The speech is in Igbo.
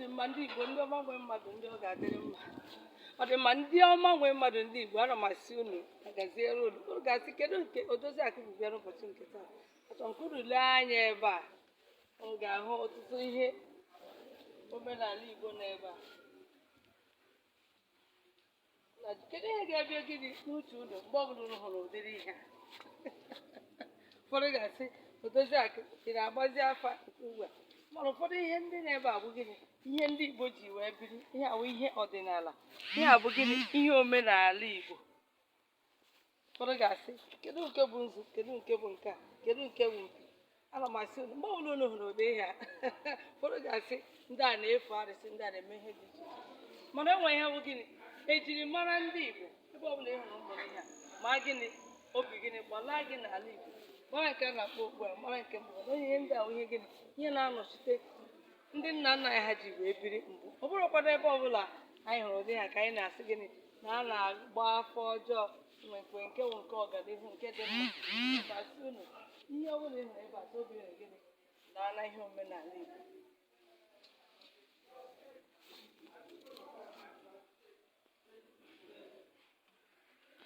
dị mma ndị Igbo ndị ọma nwe mmadụ ndị ọ ga-adịrị mma ọ dị mma ndị ọma nwe mmadụ ndị Igbo ana m asị unu agaziere unu ga-asị kedu nke Odoziakụ bụ bịara ụbọchị nke taa achọ nke unu lee anya ebe a unu ga-ahụ ọtụtụ ihe omenala Igbo n'ebe a na kedu ihe ga-abịa gịnị n'uche unu mgbe ọbụla unu hụrụ ụdịrị ihe a ụfọdụ ga-asị Odoziakụ ị na-agbazi afa nke ugbu a mana ụfọdụ ihe ndị na-ebe a bụ gịnị ihe ndị Igbo ji wee biri ihe awụ ihe ọdịnala ihe a bụ gịnị ihe omenala Igbo ụfọdụ ga-asị kedu nke bụ nzu kedu nke bụ nke a kedu nke bụ mpi ana m asị unu mgbe ọbụla unu hụrụ ụdị ihe a ụfọdụ ga-asị ndị a na-efe arịsị ndị a na-eme ihe dị iche mana enwe ihe bụ gịnị ejiri mara ndị Igbo ebe ọbụla ị hụrụ ụmụrụ ihe a ma gịnị obi gịnị gbalaa gị n'ala Igbo mara nke a na-akpọ okpu a mara nke mbụ ihe ndị a ihe gịnị ihe na-anọchite ndị nna nna anyị ha ji wee biri mbụ ọ bụrụkwana ebe ọbụla anyị hụrụ ụdị ha ka anyị na-asị gịnị na a na-agba afọ ọjọọ nwekwe nke bụ nke ọganihu nke dị mma asị unu ihe ọbụla ị hụrụ ebe a obi gịnị na-ana ihe omenala Igbo